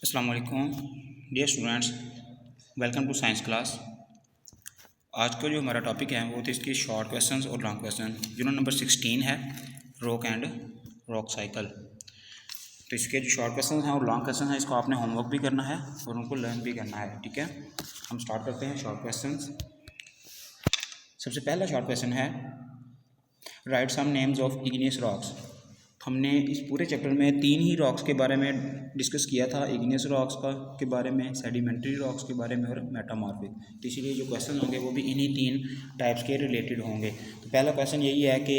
अस्सलाम वालेकुम dear students, welcome to science class. आज का जो हमारा टॉपिक है वो तो इसकी शॉर्ट क्वेश्चंस और लॉन्ग क्वेश्चन। जो नंबर 16 है रॉक एंड रॉक साइकिल। तो इसके जो शॉर्ट क्वेश्चंस हैं और लॉन्ग क्वेश्चन हैं इसको आपने होमवर्क भी करना है और उनको लर्न भी करना है। ठीक है, हम स्टार्ट करते हैं शॉर्ट क्वेश्चंस। सबसे पहला शॉर्ट क्वेश्चन है write some names of igneous rocks. हमने इस पूरे चैप्टर में 3 ही रॉक्स के बारे में डिस्कस किया था, इग्नियस रॉक्स का के बारे में, सेडिमेंट्री रॉक्स के बारे में और मेटामॉर्फिक। तो इसीलिए जो क्वेश्चन होंगे वो भी इन्हीं 3 टाइप्स के रिलेटेड होंगे। तो पहला क्वेश्चन यही है कि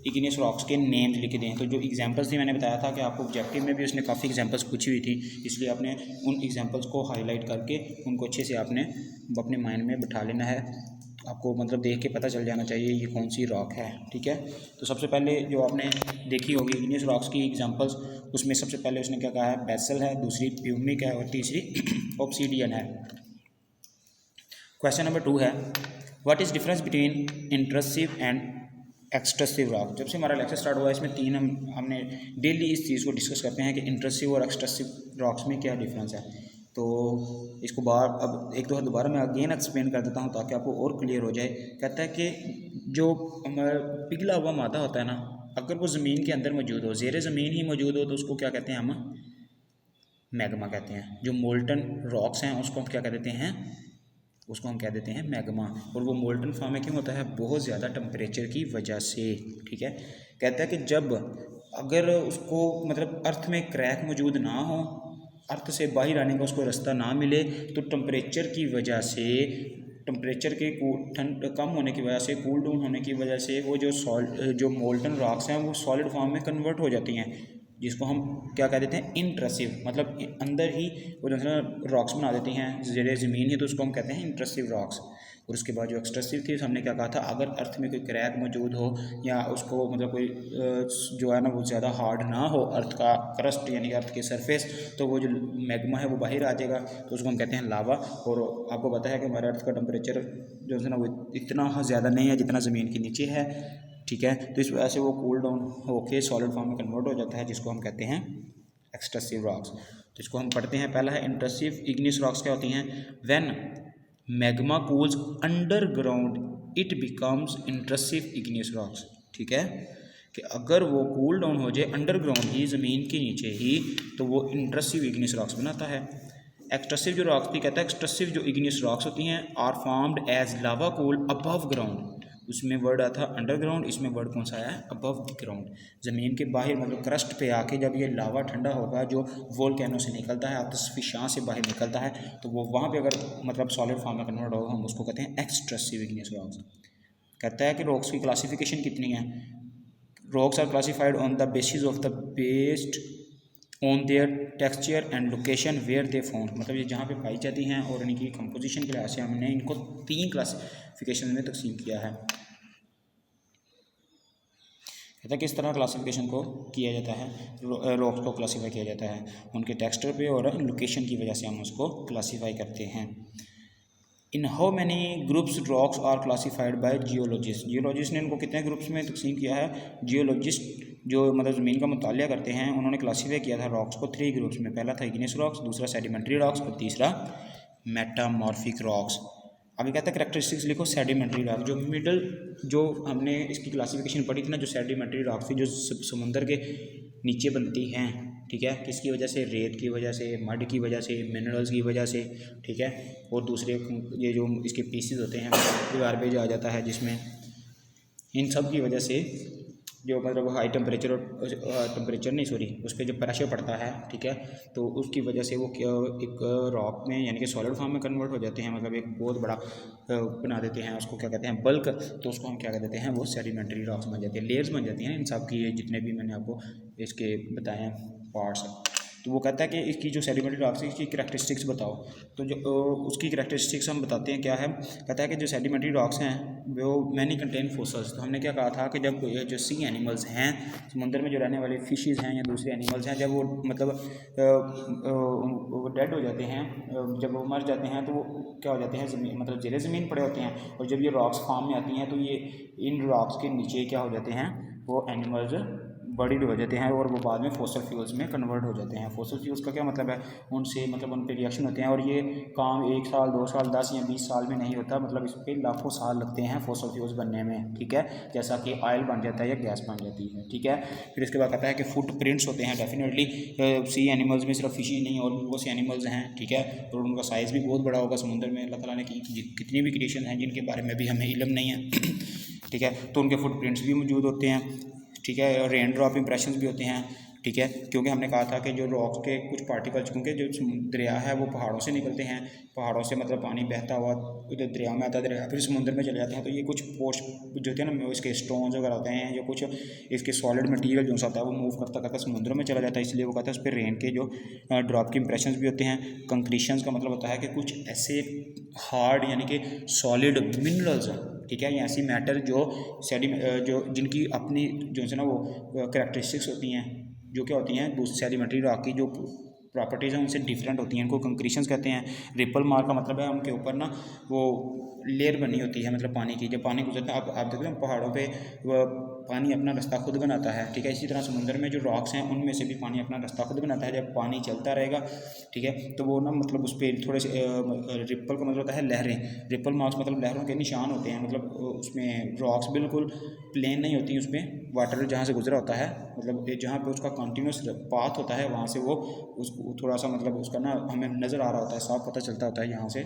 इग्नियस रॉक्स के नेम्स लिख दें। तो जो एग्जांपल्स थी मैंने बताया था कि आपको ऑब्जेक्टिव में भी उसने काफ़ी एग्जांपल्स पूछी हुई थी, इसलिए आपने उन एग्जांपल्स को हाईलाइट करके उनको अच्छे से आपने अपने माइंड में बिठा लेना है। आपको मतलब देख के पता चल जाना चाहिए ये कौन सी रॉक है। ठीक है, तो सबसे पहले जो आपने देखी होगी इग्नियस रॉक्स की एग्जांपल्स, उसमें सबसे पहले उसने क्या कहा है, बेसल है, दूसरी प्यूमिक है और तीसरी ऑब्सीडियन है। क्वेश्चन नंबर 2 है what is difference between intrusive and extrusive rock. जब से हमारा लेक्चर स्टार्ट हुआ है इसमें 3 हमने डेली इस चीज़ को डिस्कस करते हैं कि इंट्रसिव और एक्सट्रसिव रॉक्स में क्या डिफरेंस है। तो इसको अब एक दो दोबारा मैं अगेन एक्सप्लेन कर देता हूँ ताकि आपको और क्लियर हो जाए। कहता है कि जो हमारा पिघला हुआ मादा होता है ना, अगर वो ज़मीन के अंदर मौजूद हो, ज़ेरे ज़मीन ही मौजूद हो, तो उसको क्या कहते हैं, हम मैग्मा कहते हैं। जो मोल्टन रॉक्स हैं उसको हम क्या कह देते हैं, उसको हम कह देते हैं मैग्मा। और वो मोल्टन फॉर्म में क्यों होता है, बहुत ज़्यादा टेम्परेचर की वजह से। ठीक है, कहता है कि जब अगर उसको मतलब अर्थ में क्रैक मौजूद ना हो, अर्थ से बाहर आने का उसको रास्ता ना मिले, तो टेम्परेचर की वजह से, टेम्परेचर के ठंड कम होने की वजह से, कूल डाउन होने की वजह से वो जो मोल्टन रॉक्स हैं वो सॉलिड फॉर्म में कन्वर्ट हो जाती हैं, जिसको हम क्या कह देते हैं, इंट्रसिव। मतलब अंदर ही वो रॉक्स बना देती हैं, ज़ेरे ज़मीन है, तो उसको हम कहते हैं इंट्रसिव रॉक्स। और उसके बाद जो एक्सट्रसिव थी, हमने क्या कहा था, अगर अर्थ में कोई क्रैक मौजूद हो या उसको मतलब कोई जो है ना वो ज़्यादा हार्ड ना हो, अर्थ का क्रस्ट यानी कि अर्थ की सरफेस, तो वो जो मैग्मा है वो बाहर आ जाएगा, तो उसको हम कहते हैं लावा। और आपको पता है कि हमारे अर्थ का टेम्परेचर जो है ना वो इतना ज़्यादा नहीं है जितना ज़मीन के नीचे है। ठीक है, तो इस वजह से वो कूल डाउन होके सॉलिड फॉर्म में कन्वर्ट हो जाता है, जिसको हम कहते हैं एक्सट्रसिव रॉक्स। तो इसको हम पढ़ते हैं। पहला है इंट्रसिव इग्नियस रॉक्स। क्या होती हैं, when magma cools underground it becomes intrusive igneous rocks. ठीक है, कि अगर वो कूल डाउन हो जाए अंडरग्राउंड ही, ज़मीन के नीचे ही, तो वो इंट्रसिव इग्नियस रॉक्स बनाता है। एक्सट्रसिव जो रॉक्स भी कहता है, एक्सट्रसिव जो इग्नियस रॉक्स होती हैं are formed as lava cool above ground. उसमें वर्ड आता है अंडरग्राउंड, इसमें वर्ड कौन सा आया है, अबव ग्राउंड। ज़मीन के बाहर मतलब क्रस्ट पे आके जब ये लावा ठंडा होगा, जो वोल्केनो से निकलता है, आतिशफशां से बाहर निकलता है, तो वो वहाँ पे अगर मतलब सॉलिड फॉर्म में कन्वर्ट होगा, हम उसको कहते हैं एक्सट्रसिव इग्नियस रॉक्स। कहता है कि रॉक्स की क्लासिफिकेशन कितनी है। Rocks are classified on the basis of the based on their texture and location where they found. मतलब ये जहाँ पे पाई जाती हैं और इनकी कंपोजिशन के लिहाज से हमने इनको 3 क्लासिफिकेशन में तकसीम किया है। कहता है किस तरह क्लासिफिकेशन को किया जाता है, रॉक्स को क्लासीफाई किया जाता है, उनके टेक्सचर पे और लोकेशन की वजह से हम उसको क्लासीफाई करते हैं। In how many groups rocks are classified by geologist. Geologist ने इनको कितने ग्रुप्स में तकसीम किया है। जियोलॉजिस्ट जो मतलब ज़मीन का मुतालिया करते हैं, उन्होंने क्लासीफाई किया था रॉक्स को 3 ग्रुप्स में। पहला था इग्नियस रॉक्स, दूसरा सेडिमेंट्री रॉक्स और तीसरा मेटामॉर्फिक रॉक्स। आगे कहता है करेक्टरिस्टिक्स लिखो सेडिमेंट्री रॉक। जो मिडल जो हमने इसकी क्लासिफिकेशन पढ़ी थी ना, जो सेडिमेंट्री रॉक थी, जो समुंदर के नीचे बनती हैं। ठीक है, किसकी वजह से, रेत की वजह से, मड की वजह से, मिनरल्स की वजह से। ठीक है, और दूसरे ये जो इसके पीसीज होते हैं, गार्बेज आ जाता है जिसमें, इन सब की वजह से जो मतलब हाई टेम्परेचर और टेम्परेचर नहीं सॉरी उस पर जो प्रेशर पड़ता है, ठीक है, तो उसकी वजह से वो एक रॉक में यानी कि सॉलिड फॉर्म में कन्वर्ट हो जाते हैं। मतलब एक बहुत बड़ा बना देते हैं, उसको क्या कहते हैं, बल्क। तो उसको हम क्या कह देते हैं, वो सेडिमेंट्री रॉक्स बन जाती है, लेयर्स बन जाती हैं इन सब की, जितने भी मैंने आपको इसके बताए हैं पार्ट्स। तो वो कहता है कि इसकी जो सेडिमेंट्री रॉक्स है इसकी करैक्टरिस्टिक्स बताओ। तो जो उसकी करैक्टरिस्टिक्स हम बताते हैं क्या है। कहता है कि जो सेडिमेंट्री रॉक्स हैं वो मैनी कंटेन फॉसल्स। तो हमने क्या कहा था कि जब जो सी एनिमल्स हैं, समुद्र में जो रहने वाले फिशेज़ हैं या दूसरे एनिमल्स हैं, जब वो मतलब वो डेड हो जाते हैं, जब वो मर जाते हैं, तो वो क्या हो जाते हैं, ज़मीन मतलब ज़ेरे ज़मीन पड़े होते हैं। और जब ये रॉक्स फॉर्म में आती हैं, तो ये इन रॉक्स के नीचे क्या हो जाते हैं, वो एनिमल्स बॉडी हो जाते हैं और वो बाद में फॉसिल फ्यूल्स में कन्वर्ट हो जाते हैं। फॉसिल फ्यूल्स का क्या मतलब है, उनसे मतलब उन पर रिएक्शन होते हैं और ये काम 1 साल 2 साल 10 या 20 साल में नहीं होता, मतलब इस पर लाखों साल लगते हैं फॉसिल फ्यूल्स बनने में, ठीक है, जैसा कि ऑयल बन जाता है या गैस बन जाती है, ठीक है। फिर इसके बाद कहता है कि फुट प्रिंट्स होते हैं डेफिनेटली सी एनिमल्स में, सिर्फ फिशी नहीं और भी बहुत से एनिमल्स हैं, ठीक है, और उनका साइज़ भी बहुत बड़ा होगा समुद्र में। अल्लाह ताला ने की कितनी भी क्रिएशन हैं जिनके बारे में भी हमें इल्म नहीं है ठीक है, तो उनके फुट प्रिंट्स भी मौजूद होते हैं, ठीक है, और रेन ड्रॉप इंप्रेशंस भी होते हैं, ठीक है, क्योंकि हमने कहा था कि जो रॉक्स के कुछ पार्टिकल्स, क्योंकि जो दरिया है वो पहाड़ों से निकलते हैं, पहाड़ों से मतलब पानी बहता हुआ उधर दरिया में आता है, दरिया फिर समुद्र में चले जाते हैं, तो ये कुछ पोस्ट जो होते हैं ना, इसके स्टोन्स वगैरह होते हैं या कुछ इसके सॉलिड मटीरियल जो होता है वो मूव करता करता समुद्र में चला जाता है, इसलिए वो कहता है उस पर रेन के जो ड्रॉप के इंप्रेशंस भी होते हैं। कंक्रीशंस का मतलब होता है कि कुछ ऐसे हार्ड यानी कि सॉलिड मिनरल्स, ठीक है, या ऐसी मैटर जो जो जिनकी अपनी जो है ना वो करैक्टरिस्टिक्स होती हैं, जो क्या होती हैं दूसरी सेडिमेंट्री रॉक की जो प्रॉपर्टीज़ हैं उनसे डिफरेंट होती हैं, इनको कंक्रीशंस कहते हैं। रिपल मार्क का मतलब है उनके ऊपर ना वो लेयर बनी होती है, मतलब पानी की, जब पानी गुजरता है आप देखते हैं पहाड़ों पे वो पानी अपना रास्ता खुद बनाता है, ठीक है, इसी तरह समुद्र में जो रॉक्स हैं उनमें से भी पानी अपना रास्ता खुद बनाता है, जब पानी चलता रहेगा, ठीक है, तो वो ना मतलब उस पर थोड़े से रिपल का मतलब होता है लहरें, रिपल मार्क्स मतलब लहरों के निशान होते हैं, मतलब उसमें रॉक्स बिल्कुल प्लेन नहीं होती, उसमें वाटर जहाँ से गुजरा होता है, मतलब जहाँ पे उसका कंटिन्यूस पाथ होता है वहाँ से वो उसको थोड़ा सा मतलब उसका ना हमें नज़र आ रहा होता है, साफ पता चलता होता है यहाँ से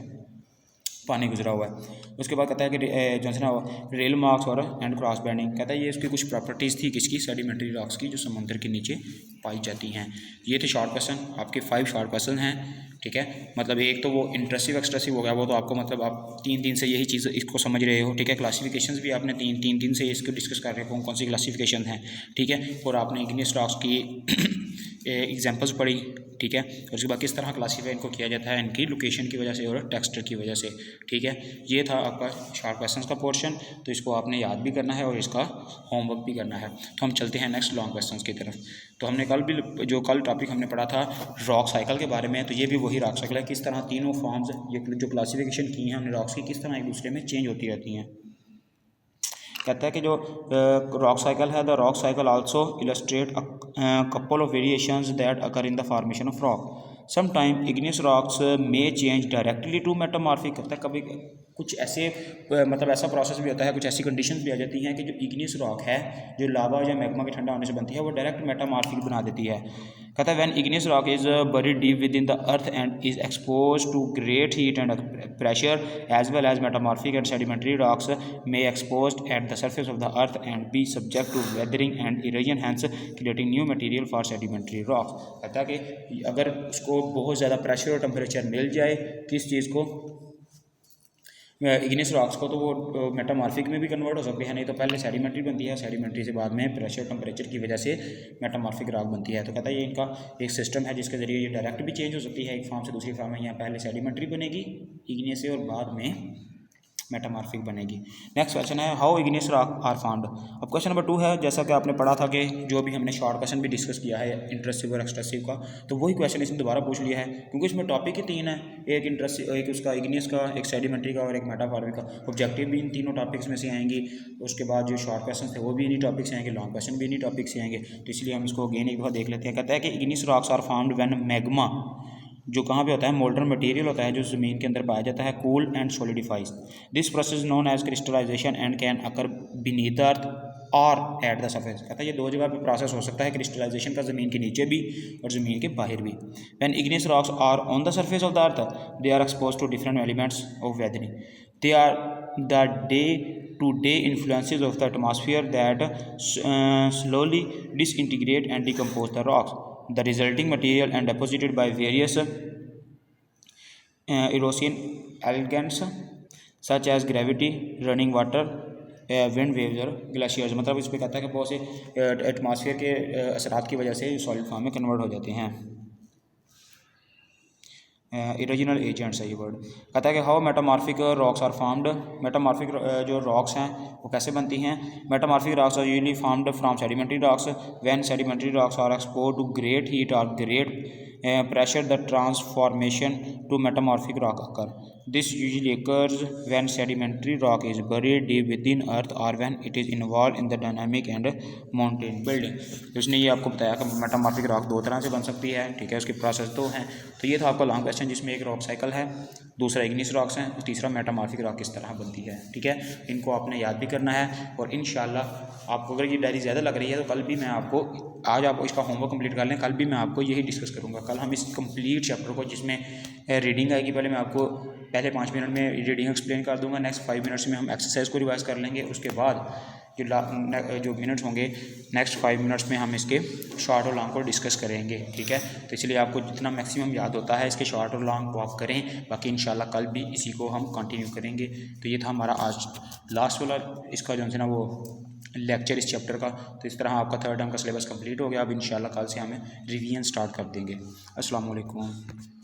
पानी गुजरा हुआ है। उसके बाद कहता है कि जो है ना रेल मार्क्स और एंड क्रॉस बैंडिंग, कहता है ये उसकी कुछ प्रॉपर्टीज़ थी किसकी, सेडिमेंट्री रॉक्स की, जो समुद्र के नीचे पाई जाती हैं। ये थे शॉर्ट क्वेश्चन, आपके 5 शॉर्ट क्वेश्चन हैं, ठीक है, मतलब एक तो वो इंट्रसिव एक्सट्रसिव हो गया, वो तो आपको मतलब आप 3 दिन से यही चीज़ इसको समझ रहे हो, ठीक है। क्लासिफिकेशंस भी आपने 3 दिन से इसको डिस्कस कर रहे हो कौन सी क्लासिफिकेशन हैं, ठीक है, और आपने इग्नियस रॉक्स की एग्जांपल्स पढ़ी, ठीक है, और उसके बाद किस तरह क्लासीफाई इनको किया जाता है इनकी लोकेशन की वजह से और टेक्सचर की वजह से, ठीक है। ये था आपका शॉर्ट क्वेश्चंस का पोर्शन, तो इसको आपने याद भी करना है और इसका होमवर्क भी करना है। तो हम चलते हैं नेक्स्ट लॉन्ग क्वेश्चंस की तरफ। तो हमने कल टॉपिक हमने पढ़ा था रॉक साइकिल के बारे में, तो ये भी वही रॉक साइकिल है, किस तरह तीनों फॉर्म्स ये जो क्लासिफिकेशन की हैं हमने रॉक्स की, किस तरह एक दूसरे में चेंज होती रहती हैं। कहता है कि जो रॉक साइकिल है, the rock cycle also illustrate couple of variations that occur in the formation of rock. Sometime igneous rocks may change directly to metamorphic, कहता है कभी कुछ ऐसे मतलब ऐसा प्रोसेस भी होता है, कुछ ऐसी कंडीशंस भी आ जाती हैं कि जो इग्नियस रॉक है जो लावा या मैग्मा के ठंडा होने से बनती है वो डायरेक्ट मेटामॉर्फिक बना देती है। कहता है when igneous rock is buried deep with in the earth and is expose to great heat and pressure as well as metamorphic and sedimentary rocks may exposed at the surface of the earth and be subject to weathering and erosion, hence creating new material for sedimentary rocks। कहता है कि अगर उसको बहुत ज़्यादा pressure और temperature मिल जाए किस चीज़ को, इग्नियस रॉक्स को, तो वो मेटामॉर्फिक में भी कन्वर्ट हो सकते हैं, नहीं तो पहले सेडिमेंट्री बनती है, सेडिमेंट्री से बाद में प्रेशर टेम्परेचर की वजह से मेटामॉर्फिक रॉक बनती है। तो कहता है ये इनका एक सिस्टम है जिसके ज़रिए ये डायरेक्ट भी चेंज हो सकती है एक फॉर्म से दूसरी फॉर्म में, यहाँ पहले सेडिमेंट्री बनेगी इग्नियस से और बाद में मेटामॉर्फिक बनेगी। नेक्स्ट क्वेश्चन है how igneous rock are found. अब क्वेश्चन नंबर 2 है, जैसा कि आपने पढ़ा था कि जो भी हमने शॉर्ट क्वेश्चन भी डिस्कस किया है इंट्रसिव और एक्सट्रसिव का, तो वही क्वेश्चन इसने दोबारा पूछ लिया है, क्योंकि इसमें टॉपिक ही 3 है, एक इंट्रसिव, एक उसका इग्नियस का, एक सेडिमेंट्री का और एक मेटामॉर्फिक का। ऑब्जेक्टिव भी इन तीनों टॉपिक्स में से आएंगी, उसके बाद जो शॉर्ट क्वेश्चन थे वो भी इन्हीं टॉपिक से आएंगे, लॉन्ग क्वेश्चन भी इन्हीं टॉपिक से आएंगे, तो इसलिए हम इसको अगेन एक दफ़ा देख लेते हैं। कहता है कि igneous rocks are found when magma, जो कहाँ पे होता है, मोल्डन मटेरियल होता है जो ज़मीन के अंदर पाया जाता है, cool and solidifies. This process known as crystallisation and can occur beneath the earth और एट द सरफेस। कहता है ये 2 जगह पे प्रोसेस हो सकता है, क्रिस्टलाइजेशन का ज़मीन के नीचे भी और ज़मीन के बाहर भी। When igneous rocks are on the surface of the earth they are expose to different elements of weathering, they are the day-to-day influences of the atmosphere that slowly disintegrate and decompose the rocks. The resulting material and deposited by various erosion agents such as gravity, running water, wind waves और glaciers. मतलब इस पर कहता है कि बहुत से atmosphere के असरात की वजह से सॉलिड फॉर्म में कन्वर्ट हो जाते हैं। इरोजनल एजेंट्स है ये वर्ड। कहता है कि how metamorphic rocks are formed. Metamorphic जो रॉक्स हैं वो कैसे बनती हैं। Metamorphic rocks are usually formed from sedimentary rocks when sedimentary rocks are expose to great heat और great pressure the transformation to metamorphic rock occur. This usually occurs when sedimentary rock is buried deep within earth or when it is involved in the dynamic and mountain building. तो इसने ये आपको बताया कि metamorphic rock दो तरह से बन सकती है, ठीक है, उसकी प्रोसेस दो हैं। तो ये था आपका लॉन्ग क्वेश्चन जिसमें एक रॉक साइकिल है, दूसरा इग्निस रॉक्स हैं, तीसरा मेटामॉर्फिक रॉक किस तरह बनती है, ठीक है। इनको आपने याद भी करना है और इंशाल्लाह आपको अगर ये डायरी ज़्यादा लग रही है तो कल भी मैं आपको, आज आप इसका होमवर्क कंप्लीट कर लें, कल भी मैं आपको यही डिस्कस करूँगा। कल हम इस कंप्लीट चैप्टर को, जिसमें रीडिंग आएगी, पहले मैं आपको पहले 5 मिनट में रीडिंग एक्सप्लेन कर दूंगा, नेक्स्ट 5 मिनट्स में हम एक्सरसाइज को रिवाइज कर लेंगे, उसके बाद जो मिनट्स होंगे नेक्स्ट 5 मिनट्स में हम इसके शॉर्ट और लॉन्ग को डिस्कस करेंगे, ठीक है। तो इसलिए आपको जितना मैक्सिमम याद होता है इसके शॉर्ट और लॉन्ग को आप करें, बाकी इंशाल्लाह कल भी इसी को हम कंटिन्यू करेंगे। तो ये था हमारा आज लास्ट वाला इसका जो है ना वो लेक्चर इस चैप्टर का। तो इस तरह आपका थर्ड टर्म का सिलेबस कंप्लीट हो गया। अब इंशाल्लाह कल से हमें रिवीजन स्टार्ट कर देंगे। अस्सलाम वालेकुम।